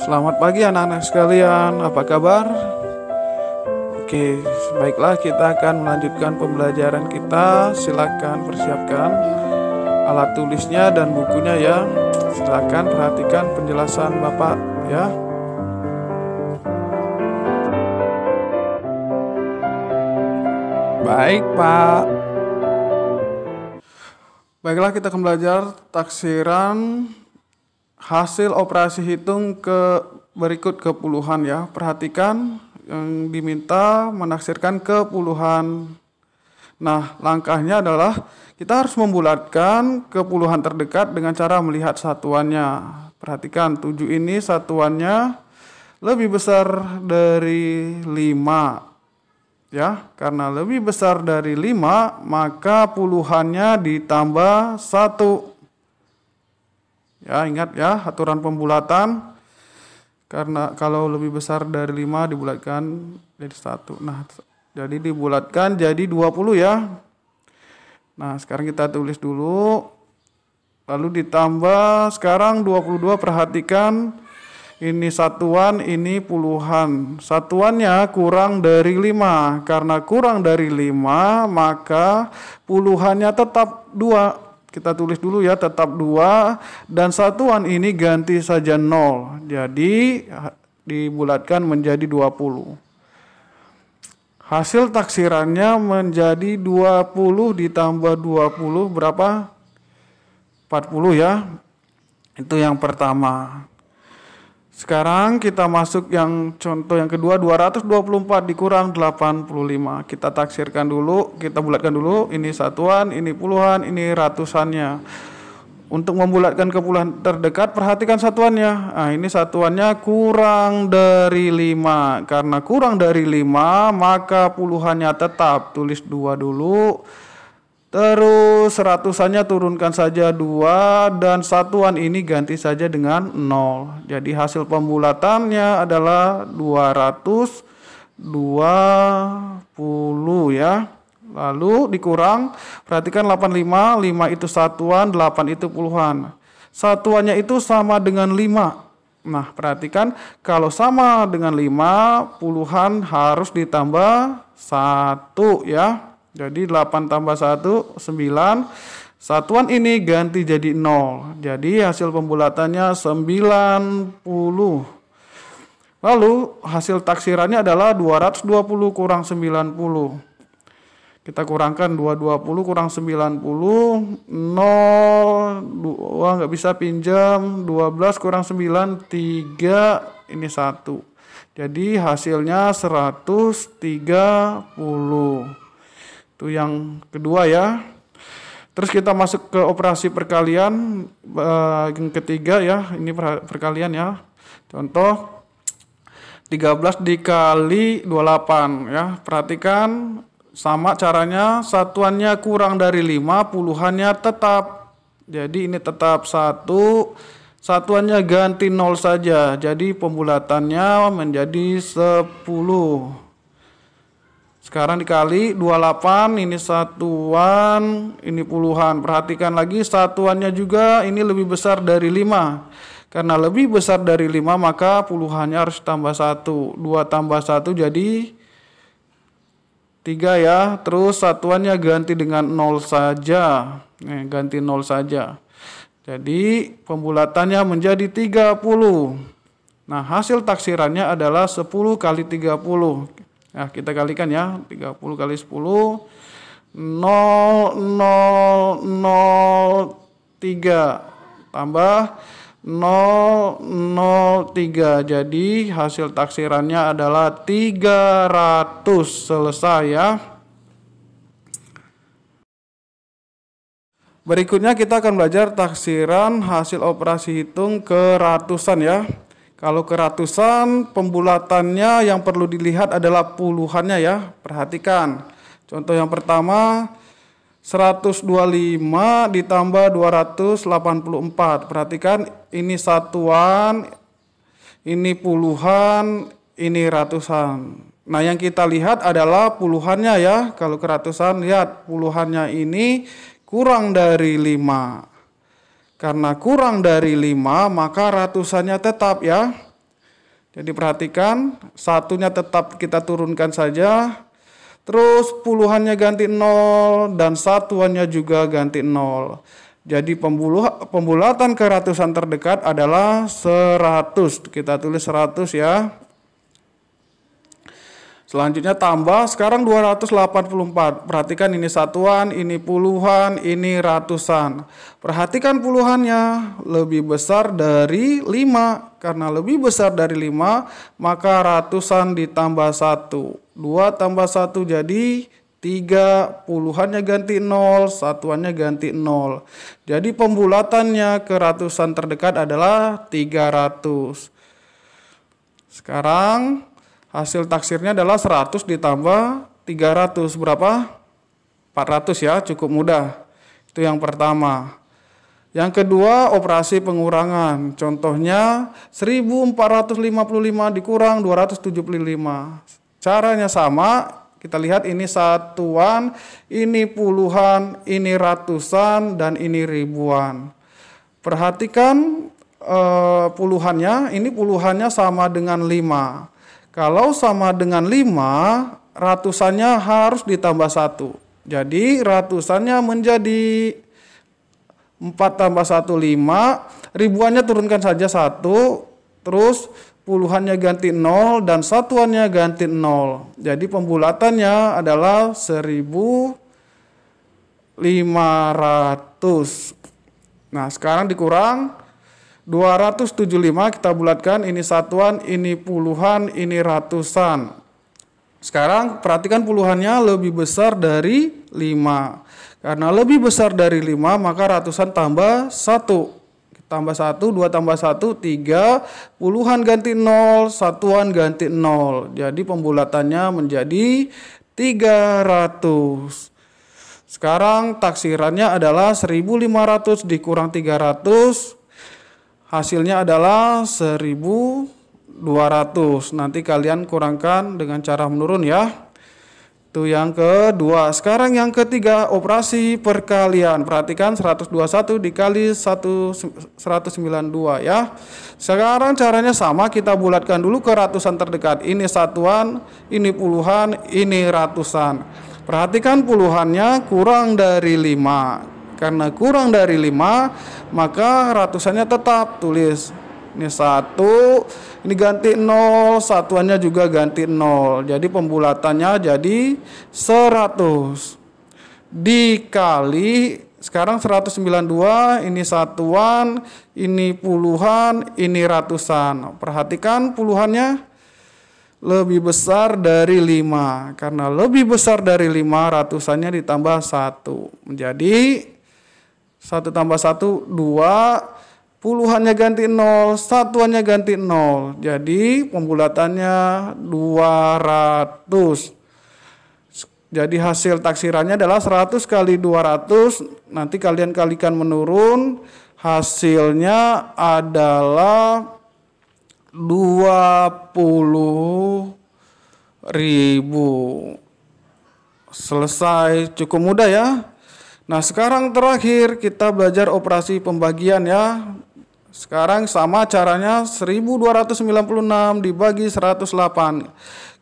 Selamat pagi anak-anak sekalian, apa kabar? Oke, baiklah kita akan melanjutkan pembelajaran kita. Silakan persiapkan alat tulisnya dan bukunya ya. Silakan perhatikan penjelasan Bapak ya. Baik, Pak. Baiklah kita akan belajar taksiran hasil operasi hitung berikut ke puluhan ya. Perhatikan yang diminta menaksirkan ke puluhan. Nah, langkahnya adalah kita harus membulatkan ke puluhan terdekat dengan cara melihat satuannya. Perhatikan 7 ini satuannya lebih besar dari 5. Ya, karena lebih besar dari 5, maka puluhannya ditambah 1. Ya, ingat ya aturan pembulatan. Karena kalau lebih besar dari 5 dibulatkan jadi 1. Nah, jadi dibulatkan jadi 20 ya. Nah, sekarang kita tulis dulu. Lalu ditambah sekarang 22, perhatikan. Ini satuan, ini puluhan. Satuannya kurang dari 5. Karena kurang dari 5, maka puluhannya tetap 2. Kita tulis dulu ya, tetap 2. Dan satuan ini ganti saja 0. Jadi dibulatkan menjadi 20. Hasil taksirannya menjadi 20 ditambah 20 berapa? 40 ya. Itu yang pertama. Sekarang kita masuk yang contoh yang kedua, 224 dikurang 85. Kita taksirkan dulu, kita bulatkan dulu. Ini satuan, ini puluhan, ini ratusannya. Untuk membulatkan ke puluhan terdekat, perhatikan satuannya. Nah, ini satuannya kurang dari 5. Karena kurang dari 5, maka puluhannya tetap. Tulis 2 dulu. Terus ratusannya turunkan saja 2 dan satuan ini ganti saja dengan 0. Jadi hasil pembulatannya adalah 220 ya. Lalu dikurang, perhatikan 85, 5 itu satuan, 8 itu puluhan. Satuannya itu sama dengan 5. Nah, perhatikan kalau sama dengan 5, puluhan harus ditambah 1 ya. Jadi 8 tambah 1, 9. Satuan ini ganti jadi 0. Jadi hasil pembulatannya 90. Lalu hasil taksirannya adalah 220 kurang 90. Kita kurangkan 220 kurang 90. 0, 2 nggak bisa pinjam. 12 kurang 9, 3. Ini 1. Jadi hasilnya 130. Itu yang kedua ya. Terus kita masuk ke operasi perkalian yang ketiga ya. Ini perkalian ya. Contoh 13 dikali 28 ya. Perhatikan sama caranya, satuannya kurang dari 5, puluhannya tetap. Jadi ini tetap 1. Satuannya ganti 0 saja. Jadi pembulatannya menjadi 10. Sekarang dikali 28, ini satuan, ini puluhan. Perhatikan lagi satuannya juga ini lebih besar dari 5. Karena lebih besar dari 5 maka puluhannya harus tambah 1. 2 tambah 1 jadi 3 ya. Terus satuannya ganti dengan 0 saja. Ganti 0 saja. Jadi pembulatannya menjadi 30. Nah, hasil taksirannya adalah 10 kali 30. Nah, kita kalikan ya, 30 kali 10, 0,003 tambah 0,03. Jadi hasil taksirannya adalah 300. Selesai ya. Berikutnya kita akan belajar taksiran hasil operasi hitung ke ratusan ya. Kalau ke ratusan, pembulatannya yang perlu dilihat adalah puluhannya ya. Perhatikan. Contoh yang pertama, 125 ditambah 284. Perhatikan, ini satuan, ini puluhan, ini ratusan. Nah, yang kita lihat adalah puluhannya ya. Kalau ke ratusan, lihat puluhannya ini kurang dari 5. Karena kurang dari 5 maka ratusannya tetap ya. Jadi perhatikan, satunya tetap kita turunkan saja. Terus puluhannya ganti 0 dan satuannya juga ganti 0. Jadi pembulatan ke ratusan terdekat adalah 100. Kita tulis 100 ya. Selanjutnya tambah, sekarang 284. Perhatikan ini satuan, ini puluhan, ini ratusan. Perhatikan puluhannya lebih besar dari 5. Karena lebih besar dari 5, maka ratusan ditambah 1. 2 tambah 1 jadi 3, puluhannya ganti 0, satuannya ganti 0. Jadi pembulatannya ke ratusan terdekat adalah 300. Sekarang hasil taksirnya adalah 100 ditambah 300. Berapa? 400 ya, cukup mudah. Itu yang pertama. Yang kedua, operasi pengurangan. Contohnya 1455 dikurang 275. Caranya sama, kita lihat ini satuan, ini puluhan, ini ratusan, dan ini ribuan. Perhatikan puluhannya, ini puluhannya sama dengan 5. Kalau sama dengan 5, ratusannya harus ditambah 1. Jadi ratusannya menjadi 4 tambah 1, 5. Ribuannya turunkan saja 1. Terus puluhannya ganti 0 dan satuannya ganti 0. Jadi pembulatannya adalah 1500. Nah sekarang dikurang 275, kita bulatkan, ini satuan, ini puluhan, ini ratusan. Sekarang perhatikan puluhannya lebih besar dari 5. Karena lebih besar dari 5, maka ratusan tambah 1. Tambah 1, 2 tambah 1, 3. Puluhan ganti 0, satuan ganti 0. Jadi pembulatannya menjadi 300. Sekarang taksirannya adalah 1500 dikurang 300. Hasilnya adalah 1200. Nanti kalian kurangkan dengan cara menurun ya. Itu yang kedua. Sekarang yang ketiga, operasi perkalian. Perhatikan 121 dikali 192 ya. Sekarang caranya sama, kita bulatkan dulu ke ratusan terdekat. Ini satuan, ini puluhan, ini ratusan. Perhatikan puluhannya kurang dari 5. Karena kurang dari 5, maka ratusannya tetap, tulis ini 1, ini ganti 0, satuannya juga ganti 0. Jadi pembulatannya jadi 100 dikali, sekarang 192, ini satuan, ini puluhan, ini ratusan. Perhatikan puluhannya lebih besar dari 5. Karena lebih besar dari 5, ratusannya ditambah 1. Menjadi 1 tambah 1, 2, puluhannya ganti 0, satuannya ganti 0. Jadi pembulatannya 200. Jadi hasil taksirannya adalah 100 kali 200. Nanti kalian kalikan menurun. Hasilnya adalah 20.000. Selesai, cukup mudah ya. Nah sekarang terakhir kita belajar operasi pembagian ya. Sekarang sama caranya, 1296 dibagi 108.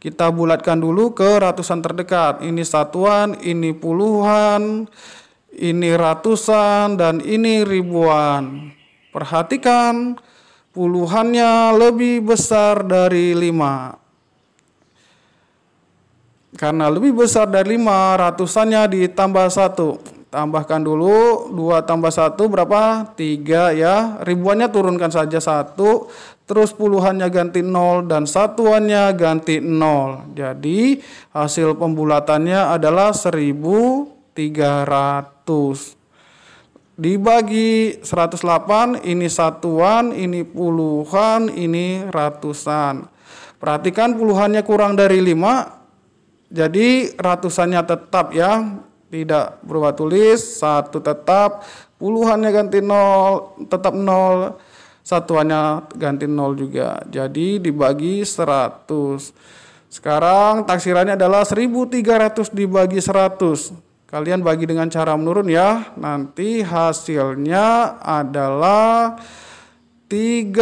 Kita bulatkan dulu ke ratusan terdekat. Ini satuan, ini puluhan, ini ratusan, dan ini ribuan. Perhatikan puluhannya lebih besar dari 5. Karena lebih besar dari 5, ratusannya ditambah 1. Tambahkan dulu, 2 tambah 1 berapa? 3 ya. Ribuannya turunkan saja 1. Terus puluhannya ganti 0 dan satuannya ganti 0. Jadi hasil pembulatannya adalah 1300. Dibagi 108, ini satuan, ini puluhan, ini ratusan. Perhatikan puluhannya kurang dari 5. Jadi ratusannya tetap ya. Tidak berubah, tulis 1 tetap, puluhannya ganti 0, tetap 0, satuannya ganti 0 juga. Jadi dibagi 100. Sekarang taksirannya adalah 1300 dibagi 100. Kalian bagi dengan cara menurun ya. Nanti hasilnya adalah 13.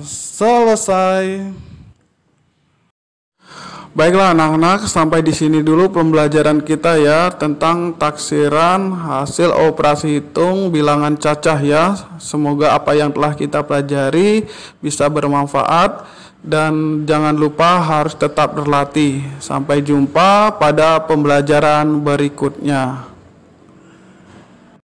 Selesai. Baiklah anak-anak, sampai di sini dulu pembelajaran kita ya tentang taksiran hasil operasi hitung bilangan cacah ya. Semoga apa yang telah kita pelajari bisa bermanfaat dan jangan lupa harus tetap berlatih. Sampai jumpa pada pembelajaran berikutnya.